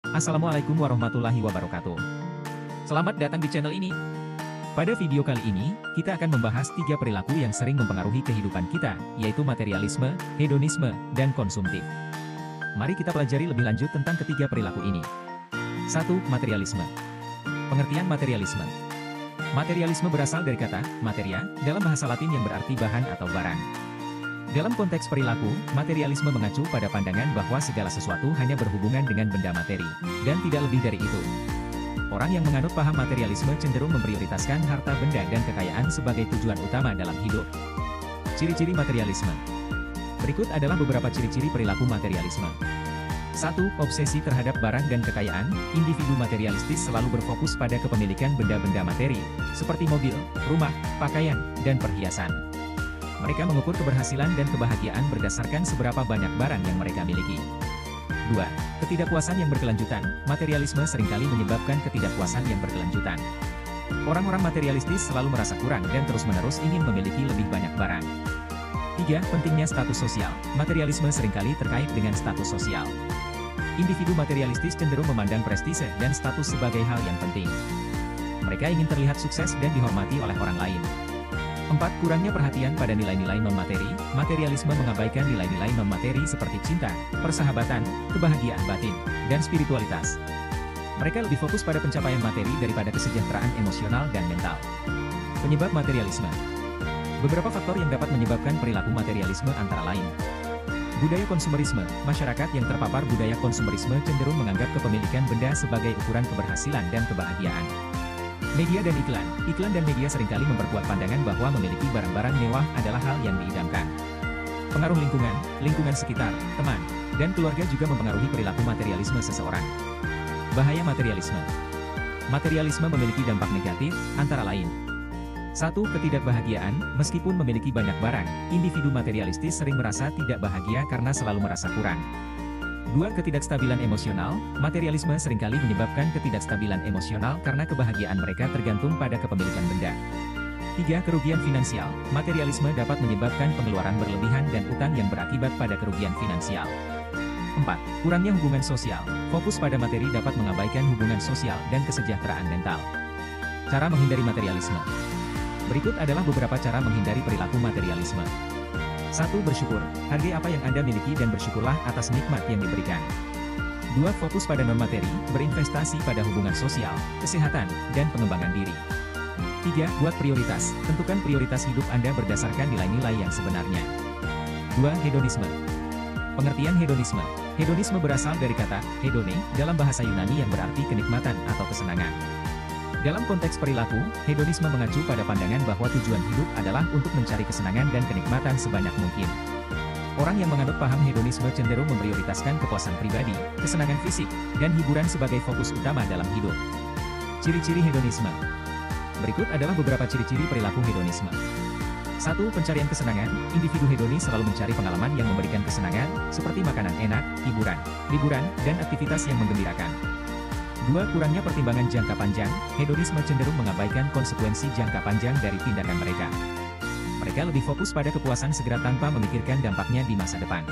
Assalamualaikum warahmatullahi wabarakatuh. Selamat datang di channel ini. Pada video kali ini, kita akan membahas 3 perilaku yang sering mempengaruhi kehidupan kita, yaitu materialisme, hedonisme, dan konsumtif. Mari kita pelajari lebih lanjut tentang ketiga perilaku ini. 1. Materialisme. Pengertian materialisme. Materialisme berasal dari kata materia, dalam bahasa Latin yang berarti bahan atau barang. Dalam konteks perilaku, materialisme mengacu pada pandangan bahwa segala sesuatu hanya berhubungan dengan benda materi, dan tidak lebih dari itu. Orang yang menganut paham materialisme cenderung memprioritaskan harta benda dan kekayaan sebagai tujuan utama dalam hidup. Ciri-ciri materialisme. Berikut adalah beberapa ciri-ciri perilaku materialisme. 1. Obsesi terhadap barang dan kekayaan. Individu materialistis selalu berfokus pada kepemilikan benda-benda materi, seperti mobil, rumah, pakaian, dan perhiasan. Mereka mengukur keberhasilan dan kebahagiaan berdasarkan seberapa banyak barang yang mereka miliki. 2. Ketidakpuasan yang berkelanjutan. Materialisme seringkali menyebabkan ketidakpuasan yang berkelanjutan. Orang-orang materialistis selalu merasa kurang dan terus-menerus ingin memiliki lebih banyak barang. 3. Pentingnya status sosial. Materialisme seringkali terkait dengan status sosial. Individu materialistis cenderung memandang prestise dan status sebagai hal yang penting. Mereka ingin terlihat sukses dan dihormati oleh orang lain. 4. Kurangnya perhatian pada nilai-nilai non-materi. Materialisme mengabaikan nilai-nilai non-materi seperti cinta, persahabatan, kebahagiaan batin, dan spiritualitas. Mereka lebih fokus pada pencapaian materi daripada kesejahteraan emosional dan mental. Penyebab materialisme. Beberapa faktor yang dapat menyebabkan perilaku materialisme antara lain. Budaya konsumerisme. Masyarakat yang terpapar budaya konsumerisme cenderung menganggap kepemilikan benda sebagai ukuran keberhasilan dan kebahagiaan. Media dan iklan. Iklan dan media seringkali memperkuat pandangan bahwa memiliki barang-barang mewah adalah hal yang diidamkan. Pengaruh lingkungan, lingkungan sekitar, teman, dan keluarga juga mempengaruhi perilaku materialisme seseorang. Bahaya materialisme. Materialisme memiliki dampak negatif, antara lain. 1. Ketidakbahagiaan. Meskipun memiliki banyak barang, individu materialistis sering merasa tidak bahagia karena selalu merasa kurang. 2. Ketidakstabilan emosional. Materialisme seringkali menyebabkan ketidakstabilan emosional karena kebahagiaan mereka tergantung pada kepemilikan benda. 3. Kerugian finansial. Materialisme dapat menyebabkan pengeluaran berlebihan dan utang yang berakibat pada kerugian finansial. 4. Kurangnya hubungan sosial. Fokus pada materi dapat mengabaikan hubungan sosial dan kesejahteraan mental. Cara menghindari materialisme. Berikut adalah beberapa cara menghindari perilaku materialisme. 1. Bersyukur. Hargai apa yang Anda miliki dan bersyukurlah atas nikmat yang diberikan. 2. Fokus pada non-materi, berinvestasi pada hubungan sosial, kesehatan, dan pengembangan diri. 3. Buat prioritas. Tentukan prioritas hidup Anda berdasarkan nilai-nilai yang sebenarnya. 2. Hedonisme. Pengertian hedonisme. Hedonisme berasal dari kata hedone, dalam bahasa Yunani yang berarti kenikmatan atau kesenangan. Dalam konteks perilaku, hedonisme mengacu pada pandangan bahwa tujuan hidup adalah untuk mencari kesenangan dan kenikmatan sebanyak mungkin. Orang yang menganut paham hedonisme cenderung memprioritaskan kepuasan pribadi, kesenangan fisik, dan hiburan sebagai fokus utama dalam hidup. Ciri-ciri hedonisme. Berikut adalah beberapa ciri-ciri perilaku hedonisme. 1. Pencarian kesenangan. Individu hedonis selalu mencari pengalaman yang memberikan kesenangan, seperti makanan enak, hiburan, liburan, dan aktivitas yang menggembirakan. 2. Kurangnya pertimbangan jangka panjang. Hedonisme cenderung mengabaikan konsekuensi jangka panjang dari tindakan mereka. Mereka lebih fokus pada kepuasan segera tanpa memikirkan dampaknya di masa depan.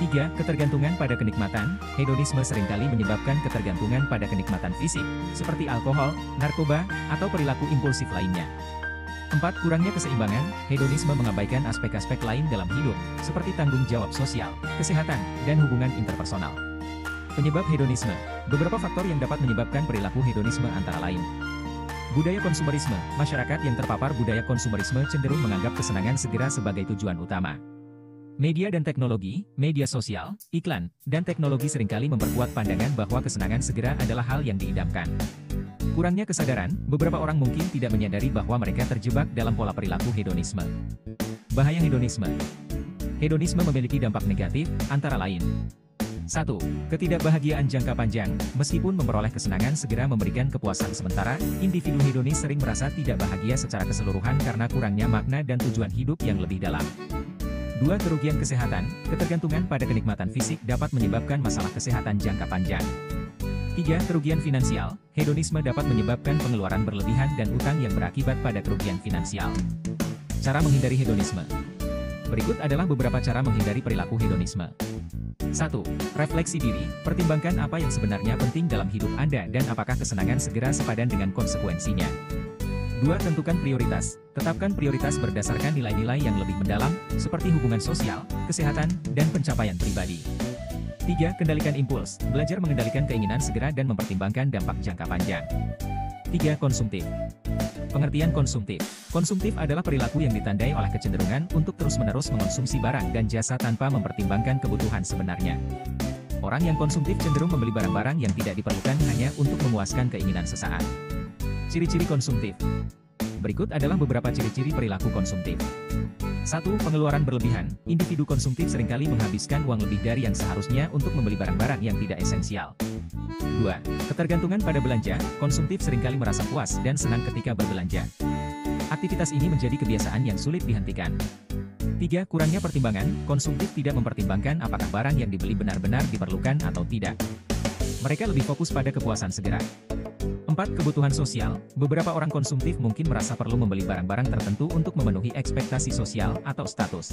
3. Ketergantungan pada kenikmatan. Hedonisme seringkali menyebabkan ketergantungan pada kenikmatan fisik, seperti alkohol, narkoba, atau perilaku impulsif lainnya. 4. Kurangnya keseimbangan. Hedonisme mengabaikan aspek-aspek lain dalam hidup, seperti tanggung jawab sosial, kesehatan, dan hubungan interpersonal. Penyebab hedonisme. Beberapa faktor yang dapat menyebabkan perilaku hedonisme antara lain. Budaya konsumerisme. Masyarakat yang terpapar budaya konsumerisme cenderung menganggap kesenangan segera sebagai tujuan utama. Media dan teknologi, media sosial, iklan, dan teknologi seringkali memperkuat pandangan bahwa kesenangan segera adalah hal yang diidamkan. Kurangnya kesadaran, beberapa orang mungkin tidak menyadari bahwa mereka terjebak dalam pola perilaku hedonisme. Bahaya hedonisme. Hedonisme memiliki dampak negatif, antara lain. 1. Ketidakbahagiaan jangka panjang. Meskipun memperoleh kesenangan segera memberikan kepuasan sementara, individu hedonis sering merasa tidak bahagia secara keseluruhan karena kurangnya makna dan tujuan hidup yang lebih dalam. 2. Kerugian kesehatan. Ketergantungan pada kenikmatan fisik dapat menyebabkan masalah kesehatan jangka panjang. 3. Kerugian finansial. Hedonisme dapat menyebabkan pengeluaran berlebihan dan utang yang berakibat pada kerugian finansial. Cara menghindari hedonisme. Berikut adalah beberapa cara menghindari perilaku hedonisme. 1. Refleksi diri, pertimbangkan apa yang sebenarnya penting dalam hidup Anda dan apakah kesenangan segera sepadan dengan konsekuensinya. 2. Tentukan prioritas, tetapkan prioritas berdasarkan nilai-nilai yang lebih mendalam, seperti hubungan sosial, kesehatan, dan pencapaian pribadi. 3. Kendalikan impuls, belajar mengendalikan keinginan segera dan mempertimbangkan dampak jangka panjang. 3. Konsumtif. Pengertian konsumtif. Konsumtif adalah perilaku yang ditandai oleh kecenderungan untuk terus-menerus mengonsumsi barang dan jasa tanpa mempertimbangkan kebutuhan sebenarnya. Orang yang konsumtif cenderung membeli barang-barang yang tidak diperlukan hanya untuk memuaskan keinginan sesaat. Ciri-ciri konsumtif. Berikut adalah beberapa ciri-ciri perilaku konsumtif. 1. Pengeluaran berlebihan. Individu konsumtif seringkali menghabiskan uang lebih dari yang seharusnya untuk membeli barang-barang yang tidak esensial. 2. Ketergantungan pada belanja. Konsumtif seringkali merasa puas dan senang ketika berbelanja. Aktivitas ini menjadi kebiasaan yang sulit dihentikan. 3. Kurangnya pertimbangan. Konsumtif tidak mempertimbangkan apakah barang yang dibeli benar-benar diperlukan atau tidak. Mereka lebih fokus pada kepuasan segera. 4. Kebutuhan sosial. Beberapa orang konsumtif mungkin merasa perlu membeli barang-barang tertentu untuk memenuhi ekspektasi sosial atau status.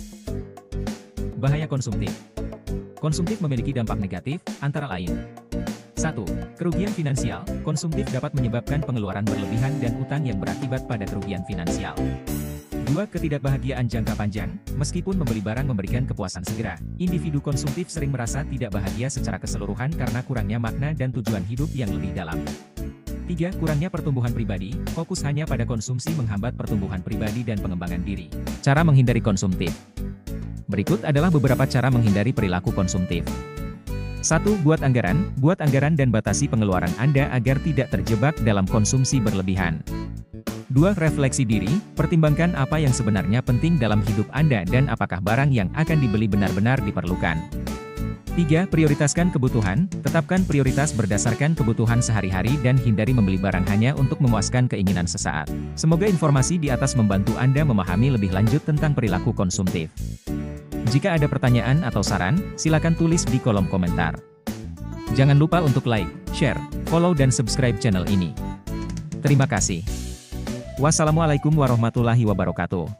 Bahaya konsumtif. Konsumtif memiliki dampak negatif, antara lain. 1. Kerugian finansial. Konsumtif dapat menyebabkan pengeluaran berlebihan dan utang yang berakibat pada kerugian finansial. 2. Ketidakbahagiaan jangka panjang. Meskipun membeli barang memberikan kepuasan segera, individu konsumtif sering merasa tidak bahagia secara keseluruhan karena kurangnya makna dan tujuan hidup yang lebih dalam. 3. Kurangnya pertumbuhan pribadi. Fokus hanya pada konsumsi menghambat pertumbuhan pribadi dan pengembangan diri. Cara menghindari konsumtif. Berikut adalah beberapa cara menghindari perilaku konsumtif. 1. Buat anggaran dan batasi pengeluaran Anda agar tidak terjebak dalam konsumsi berlebihan. 2. Refleksi diri, pertimbangkan apa yang sebenarnya penting dalam hidup Anda dan apakah barang yang akan dibeli benar-benar diperlukan. 3. Prioritaskan kebutuhan, tetapkan prioritas berdasarkan kebutuhan sehari-hari dan hindari membeli barang hanya untuk memuaskan keinginan sesaat. Semoga informasi di atas membantu Anda memahami lebih lanjut tentang perilaku konsumtif. Jika ada pertanyaan atau saran, silakan tulis di kolom komentar. Jangan lupa untuk like, share, follow dan subscribe channel ini. Terima kasih. Wassalamualaikum warahmatullahi wabarakatuh.